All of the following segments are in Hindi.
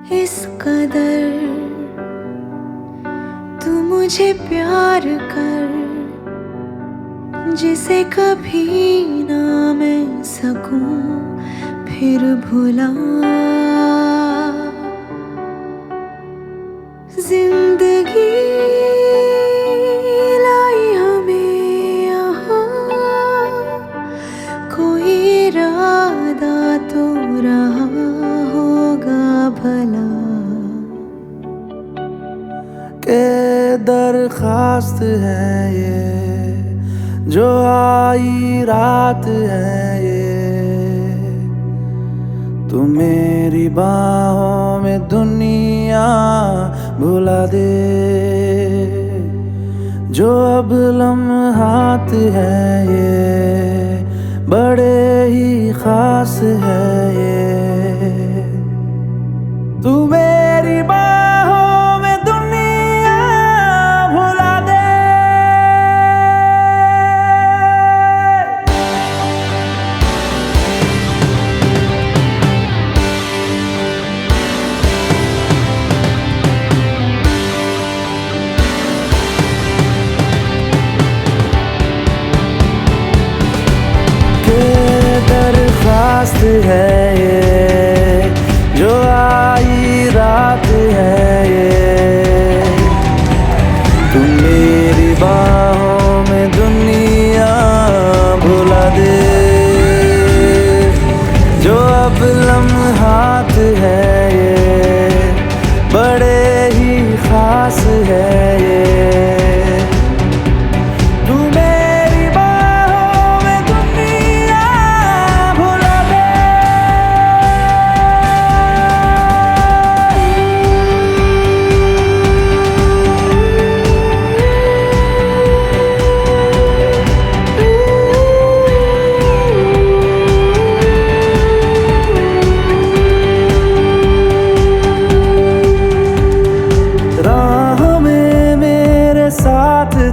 इस कदर तू मुझे प्यार कर, जिसे कभी ना मैं सकूं फिर भुला। जिंदगी लाई हमें यहाँ, कोई इरादा तो रहा होगा भला। के दरखास्त है ये जो आई रात है ये, तू मेरी बाहों में दुनिया भुला दे। जो अब लम्हात है ये बड़े ही खास है ये, तू मेरी बाहों में दुनिया भुला दे। दरखास्त है ये जो आई रात है ये, तू मेरी बाहों में दुनिया भुला दे। जो अब लम्हात है ये बड़े ही खास है ये,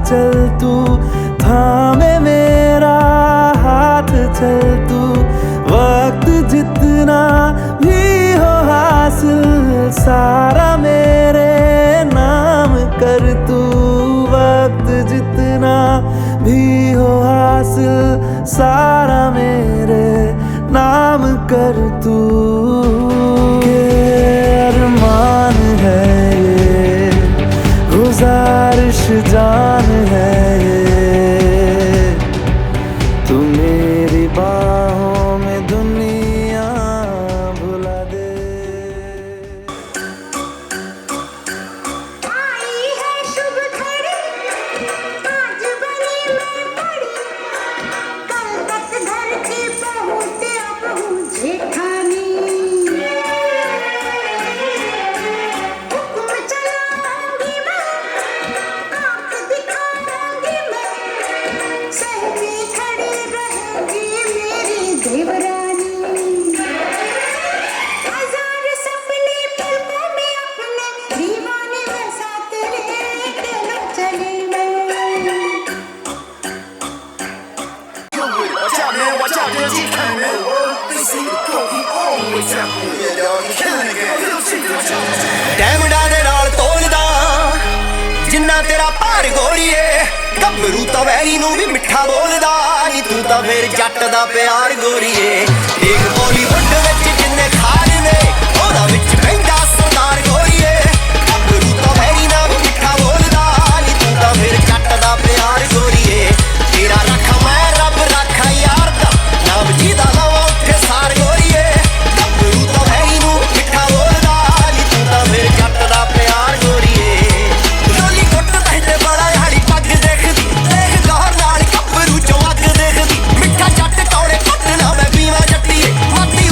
चल तू थामे मेरा हाथ, चल तू वक्त जितना भी हो हासिल सारा मेरे नाम कर तू। वक्त जितना भी हो हासिल सारा मेरे नाम कर तू। के अरमान है ये गुजारिश जान है ये, तू मेरी बाहों में दुनिया भुला दे। आई है शुभ घड़ी, आज बनी मैं बड़ी, कल तक घर की बहू ते अब हूँ जेठानी। हुक्म चलाऊंगी मैं, आँख दिखाऊंगी मैं, सहमी खड़ी रहेगी मेरी देवरानी। हजार सपने पलकों में अपने दीवाने में साथ लेके न चली मैं। Watch out, man, watch out, there's heat coming, man. They see the coke, he always out there. Yeah, dog, he killing the game. ਡੈਮਡਾ ਦੇ ਨਾਲ ਤੋਲਦਾ ਜਿੰਨਾ ਤੇਰਾ ਭਾਰ ਗੋਰੀਏ, ਗੱਭਰੂ ਤਾਂ ਵੈਰੀ ਨੂੰ ਵੀ ਮਿੱਠਾ ਬੋਲਦਾ ਨੀ, ਤੂੰ ਤਾਂ ਫੇਰ ਜੱਟ ਦਾ ਪਿਆਰ ਗੋਰੀਏ। ਇੱਕ ਬਾਲੀਵੁੱਡ ਵਿੱਚ ਜਿੰਨੇ ਖਾਰ ਨੇ ਉਹਦਾ ਵਿੱਚ ਰਹਿੰਦਾ ਸਰਦਾਰ ਗੋਰੀਏ, ਗੱਭਰੂ ਤਾਂ ਵੈਰੀ ਨਾਲ ਵੀ ਮਿੱਠਾ ਬੋਲਦਾ ਨੀ, ਤੂੰ ਤਾਂ ਫੇਰ ਜੱਟ ਦਾ ਪਿਆਰ ਗੋਰੀਏ। ਤੇਰਾ ਰੱਖਾ ਮੈਂ ਰੱਬ ਰੱਖਾ ਯਾਰ ਦਾ ਨਾਮ ਜਿਹਦਾ ਲਵਾਂ ਉੱਥੇ ਸਾਰ ਗੋਰੀਏ, ਗੱਭਰੂ ਤਾਂ ਵੈਰੀ ਨੂੰ ਮਿੱਠਾ ਬੋਲਦਾ ਨੀ, ਤੂੰ ਤਾਂ ਫੇਰ ਜੱਟ ਦਾ ਪਿਆਰ ਗੋਰੀਏ। ਲੋਲੀ ਗੁੱਟ ਤਹਿਤੇ ਬੜਾ ਹਾੜੀ ਪੱਗ ਦੇਖਦੀ, ਦੇਖ ਗੌਰ ਨਾਲ ਗੱਭਰੂ ਚੋਂ ਅੱਗ ਦੇਖਦੀ, ਮਿੱਠਾ ਜੱਟ ਕੌੜੇ ਪੱਟ ਨਾ ਮੈਂ ਪੀਵਾਂ ਜੱਟੀਏ, ਮਾਤੀ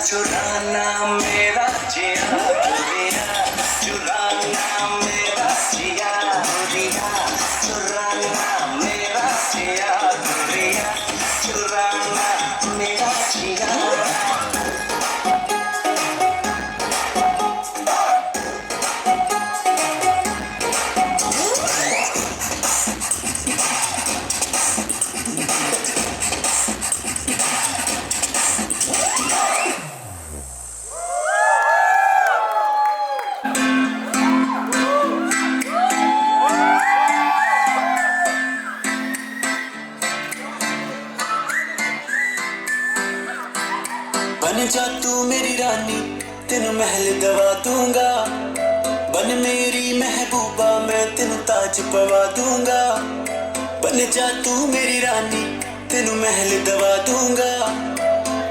चुराना मेरा जिया गोरिया, चुराना मेरा जिया गोरिया, चुराना मेरा जिया गोरिया, चुराना मेरा जिया। बन जा तू मेरी रानी, तेनू महल दवा दूंगा। बन मेरी महबूबा, मैं तेनू ताज पवा दूंगा। बन जा तू मेरी रानी, तेनू महल दवा दूंगा।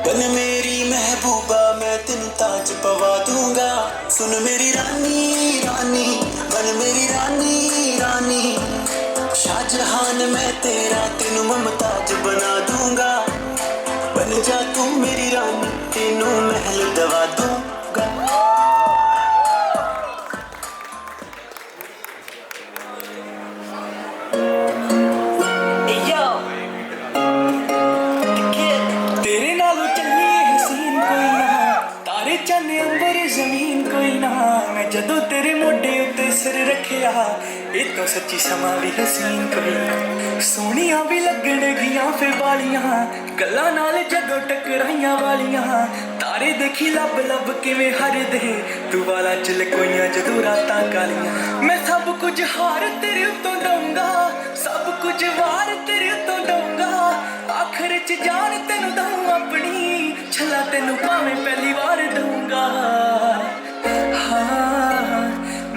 बन मेरी महबूबा, मैं तेनू ताज पवा दूंगा। सुन मेरी रानी रानी, बन मेरी रानी रानी, शाहजहान मैं तेरा, तेनू मुमताज बना दूंगा। बन जा तू मेरी रानी, तेनू महल दवा दूंगा। तेरे नालों चली हसीन कोई ना, तारे चन्ने अंबर जमीन कोई ना। मैं जदों तेरे मोढे उत्ते सिर रखिया, ਇਹ ਤੋਂ ਸੱਚੀ ਸਮਾਂ ਵੀ ਹਸੀਨ ਕੋਈ ਨਾ। ਸੋਹਣੀਆਂ ਵੀ ਲੱਗਣ ਗਈਆਂ ਫੇ ਵਾਲੀਆਂ, ਗੱਲਾਂ ਨਾਲ ਜਦੋਂ ਟਕਰਾਈਆਂ ਵਾਲੀਆਂ। ਤਾਰੇ ਦੇਖੀ ਲੱਭ ਲੱਭ ਕਿਵੇਂ ਹਰਦੇ, ਤੂੰ ਵਾਲਾ ਚ ਲਕੋਈਆਂ ਜਦੋਂ ਰਾਤਾਂ ਕਾਲੀਆਂ। ਮੈਂ ਸਭ ਕੁਝ ਹਾਰ ਤੇਰੇ ਉੱਤੋਂ ਦਊਂਗਾ, ਸਭ ਕੁਝ ਵਾਰ ਤੇਰੇ ਉੱਤੋਂ ਦਊਂਗਾ। ਆਖਰ ਚ ਜਾਨ ਤੈਨੂੰ ਦਊਂ ਆਪਣੀ, ਛੱਲਾ ਤੈਨੂੰ ਭਾਵੇਂ ਪਹਿਲੀ ਵਾਰ ਦਊਂਗਾ।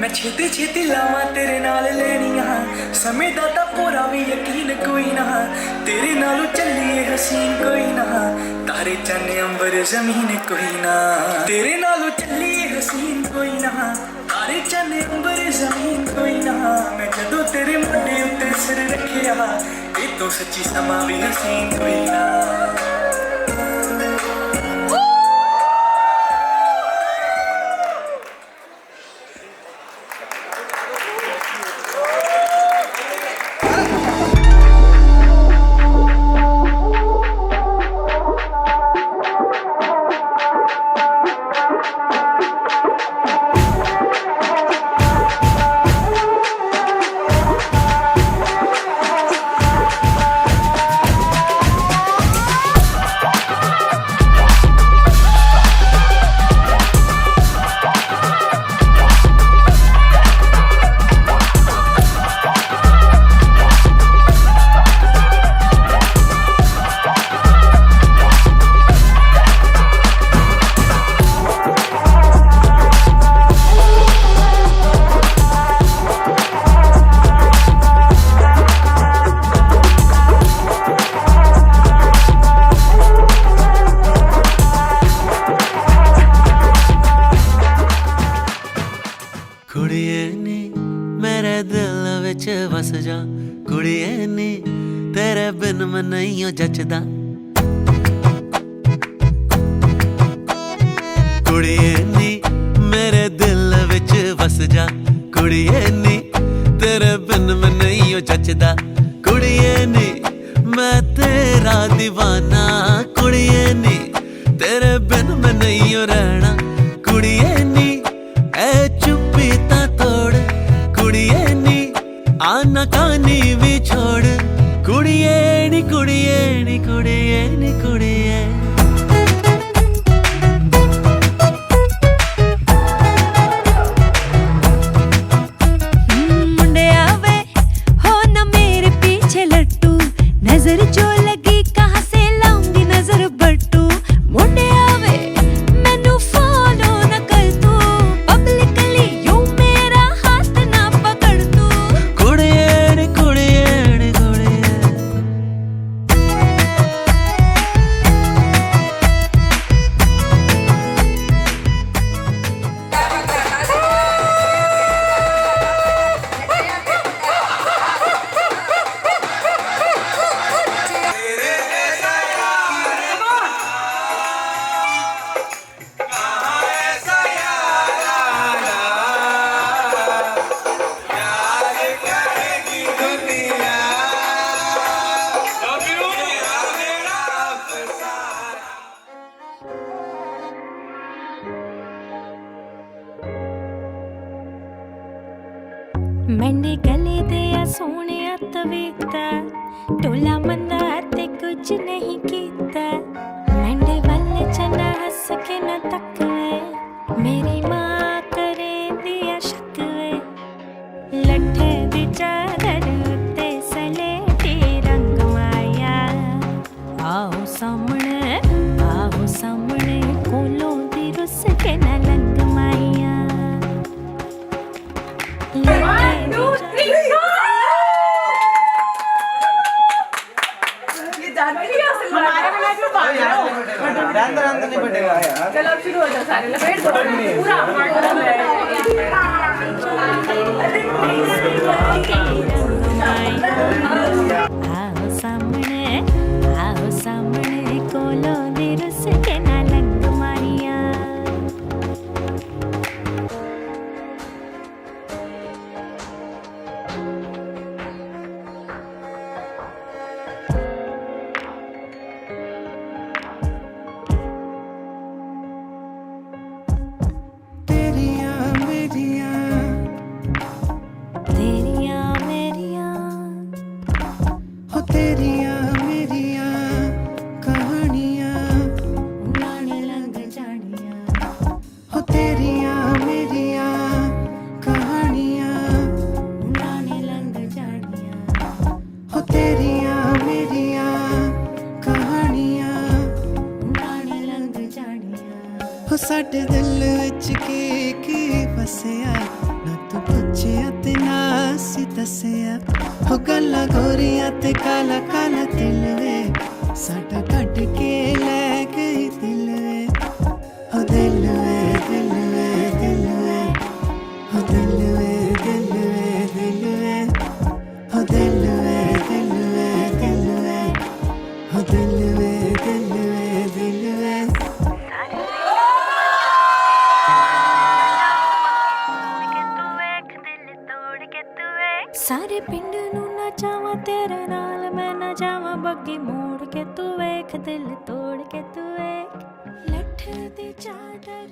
मैं छेती छेती लावां तेरे नाल लेनियां, समय दा तां पूरा भी यकीन कोई ना। तेरे नालों चलिए हसीन कोई ना, तारे चन्ने अंबर जमीन कोई ना। तेरे नालों चलिए हसीन कोई ना, तारे चन्ने अंबर जमीन कोई ना। मैं जदों तेरे मोढे उत्ते सिर रखिया, ए तो सच्ची समा भी हसीन कोई ना। वस जा कुड़िए नी, तेरे बिन मैं नहीं हो जचदा। कुड़िए नी मेरे दिल विच वस जा, कुड़िए नी तेरे बिन मैं नहीं हो जचदा। कुड़िए नी मैं तेरा दीवाना, कुड़िए नी तेरे बिन मैं नहीं हो रहना। कुड़िए नी ऐ चुप्पी ता तोड़, कुड़िए नी आना कानी भी छोड़। कुड़िए नी कुड़िए नी कुड़िए नी कुड़िए। मुंडे आवे हो ना मेरे पीछे लट्टू, नजर जो लगी कहाँ से लाऊंगी नजर बट्टू। मुंडे आवे मैनू मैंने गले दिया सोने तवीता टोला मंदा ते कुछ नहीं कीता मैंने वल्ले चना हंस के न तकवे मेरी माँ करे दिया शकवे लट्ठे दी चादर उत्ते सलेटी रंग माया आओ सामने कोलों दी रुस के न लंग माया चलो अब शुरू हो जाओ सारे लपेट दो पूरा आओ सामने कोलो दी रुस के ना लंग मारिया तेरिया मेरिया हो तेरिया मेरिया कहानियाँ उड़ाने लग जानिया हो तेरिया मेरिया कहानियाँ उड़ाने लग जानिया हो तेरिया मेरिया कहानियाँ उड़ाने लग जानिया हो साडे दिल विच की वसिया ना तू पुछया ते ना सी दसिया हो गल्लां गोरियां ते काला काला दिल वे साडा कट के ले गई दिल वे हो दिल वे दिल वे दिल वे हो दिल वे दिल वे दिल वे हो दिल वे दिल वे दिल वे हो दिल वे दिल वे दिल वे सारे पिंड नू ना जावा तेरे नाल मैं ना जावा बग्गी मोड़ के तू वेख दिल तोड़ के तू वेख लठ दी चादर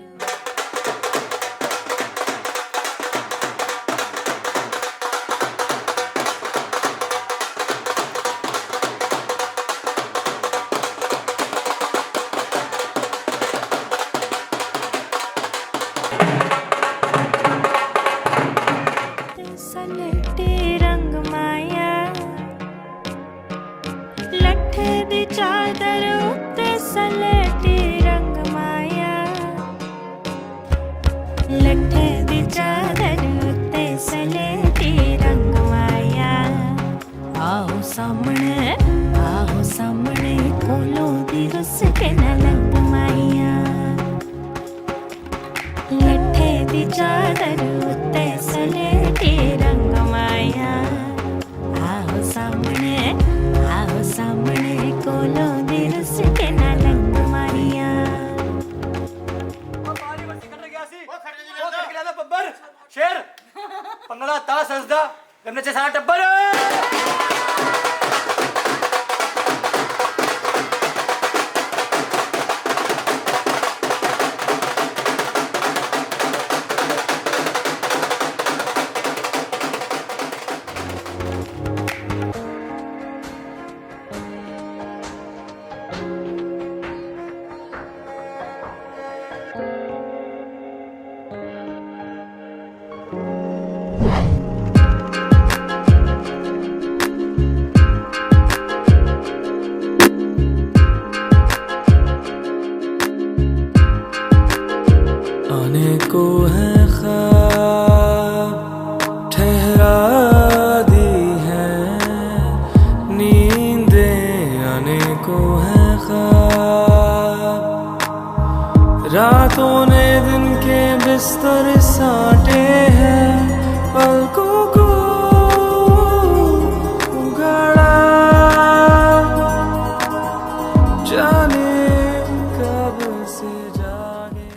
सलेटी रंग माया लट्ठे दी चादर उत्ते सलेटी रंग माया लट्ठे दी चादर उत्ते सलेटी रंग माया आओ सामने कोलों दी रुस के न लंग माया लट्ठे दी चादर उत्ते सलेटी रंग माया आओ सामने कोलों दी रुस के ना लंग मारिया शेर पंगला ता सजदा करने से सारा टब्बर आने को है ख्वाब ठहरा दी है नींदें आने को है ख्वाब रातों ने दिन के बिस्तर साटे हैं पलकों को उगाड़ा जाने कब से जागे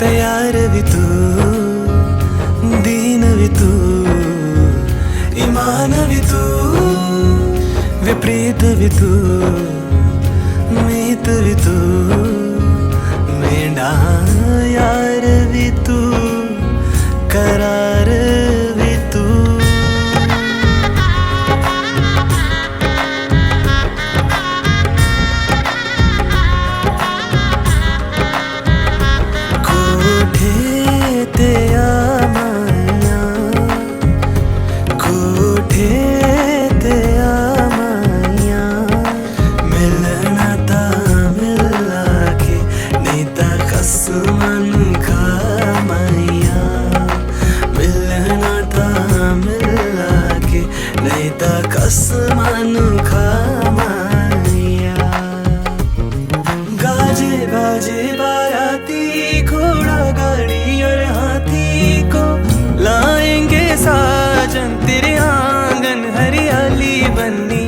तैयार भी तू, दीन भी तू, ईमान भी तू, विपरीत भी तू, मीत भी तू, मेरा यार भी तू, करार भी तू। कोठे ते आ माया, कोठे ते आ माया, मिलना ता मिला के नहीं ता कसमन खा माया, मिलना ता मिला के नहीं ता कसमन खा माया। गाजे बाजे बाराती, घोड़ा गाड़ी और हाथी को लाएंगे साजन, तेरे आंगन हरियाली बन्नी,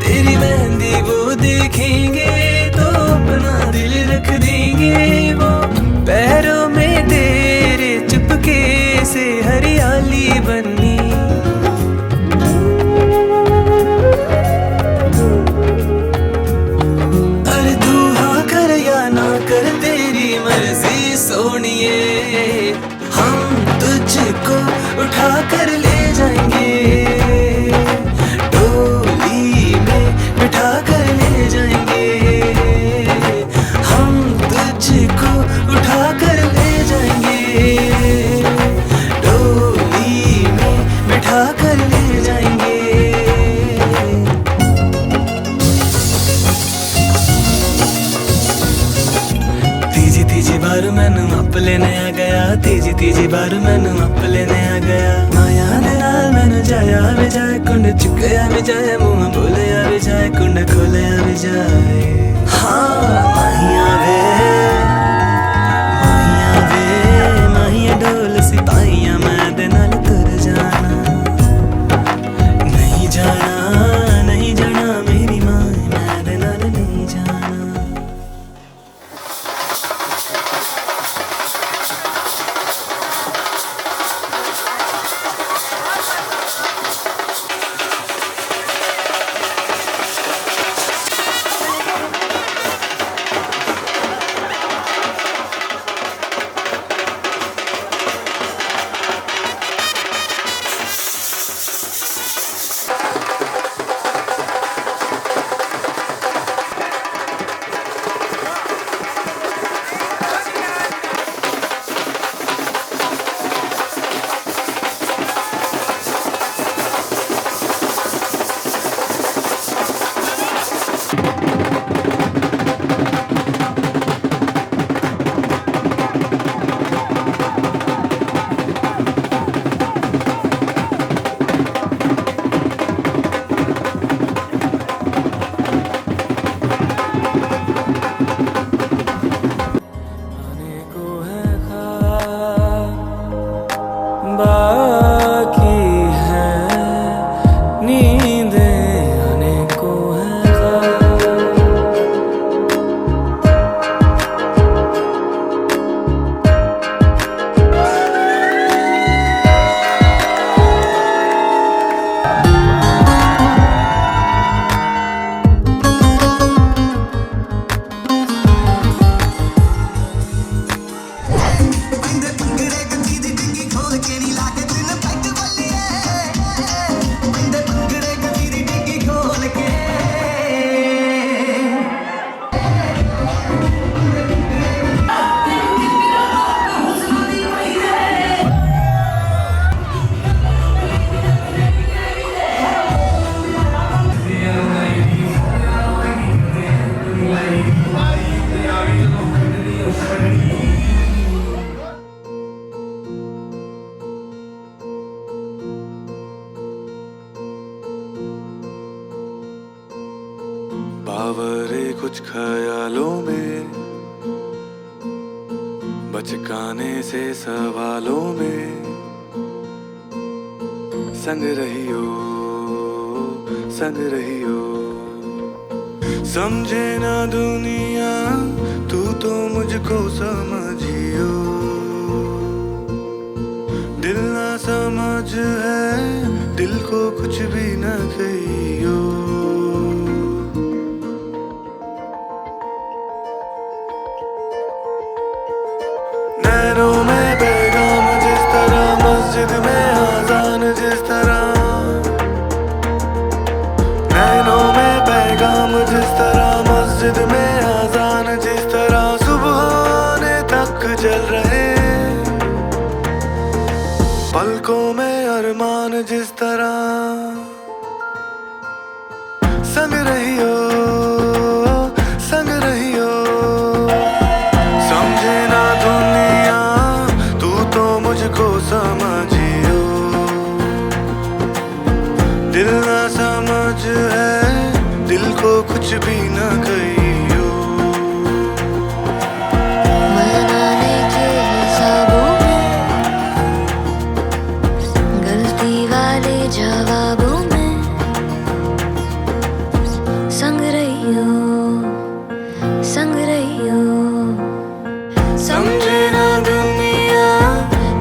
तेरी मेहंदी वो देखेंगे तो अपना दिल रख देंगे वो, पैरों में तेरे चुपके से हरियाली बन्नी। अरे तू हाँ कर या ना कर तेरी मर्जी सोनिए, हम तुझको उठा कर ले जाएंगे, डोली में बिठा कर ले जाएंगे, हम तुझको उठा कर ले जाएंगे, डोली में बिठा कर ले जाएंगे। तीजी तीजी बार मैनू अप लेने आ गया, तीजी तीजी बार मैनू अप लेने आ गया, माया दे नाल मैनू जाया भी जाए, कुंड चुकया भी जाए, मुंह बोलिया भी जाए, कुंड खोलिया भी जाए। हाँ माहिया वे, माहिया डोल सिपाहिया, मैं दे नाल तुर जाना, नहीं जाना, नहीं जाना मेरी माँ, मैं दे नाल नहीं जाना। बाकी है नींदें आने को है ख्वाब। बावरे कुछ ख्यालों में, बचकाने से सवालों में, संग रहियो संग रहियो। समझे ना दुनिया तू तो मुझको समझियो। मुझको कुछ भी न कहियो। नैनों में पैगाम जिस तरह, मस्जिद में आजान जिस तरह, नैनों में पैगाम जिस तरह, मस्जिद में आजान जिस तरह, सुबह आने तक जल रहे पलकों में अरमान जिस तरह। संग रहियो, संग रहियो, समझे ना दुनिया तू तो मुझको समझियो। दिल ना समझ है, दिल को कुछ भी ना कहियो। मनाने के हिसाबों में, गलती वाले जवाबों में, संग रहियो, संग रहियो। समझे ना दुनिया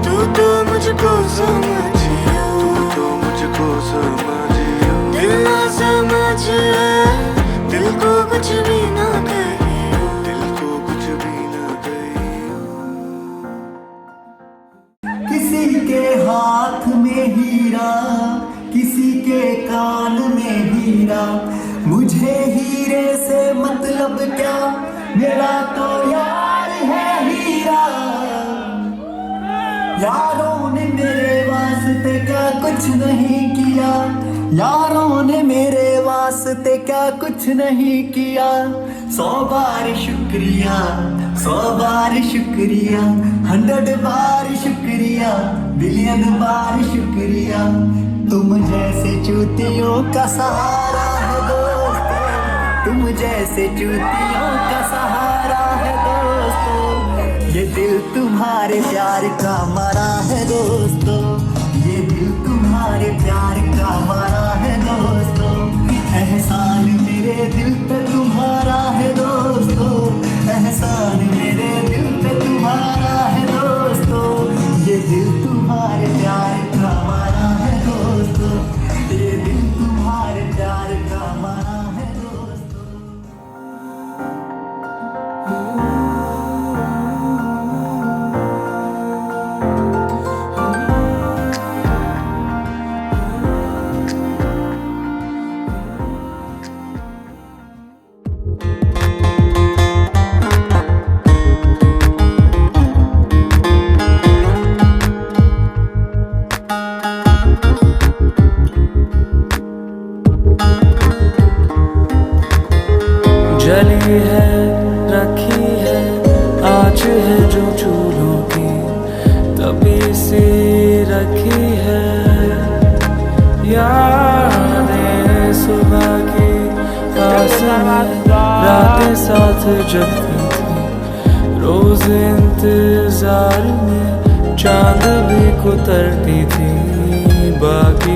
तू तो मुझको समझियो। तू तो मुझको समझियो। दिल ना समझ है, दिल को कुछ भी ना कहियो। दिल को कुछ भी ना कहियो। किसी के हाथ में हीरा, किसी के कान में हीरा, मुझे हीरे से मतलब क्या, मेरा तो यार है हीरा। यारों ने मेरे वास्ते क्या कुछ नहीं किया, यारों ने मेरे वास्ते क्या कुछ नहीं किया। 100 बार शुक्रिया, 100 बार शुक्रिया, 100 बार शुक्रिया, बिलियन बार शुक्रिया। तुम जैसे चूतियों का सहारा है दोस्तों, तुम जैसे चूतियों का सहारा है दोस्तों। ये दिल तुम्हारे प्यार का मरा है दोस्तों, ये दिल तुम्हारे प्यार का मरा है दोस्तों। एहसान मेरे दिल पे तुम्हारा है दोस्तों, एहसान मेरे दिल पे तुम्हारा है दोस्तों। ये दिल तुम्हारे प्यार का मरा है दोस्तों, ये दिल तुम्हारे प्यार का मरा है दोस्तों। जली है, रखी है, आँच है जो चूल्हों की, तभी से रखी है। यादें सुबह की, रातें साथ जगती थी, रोज इंतजार में चांद भी कुतरती थी। बाकी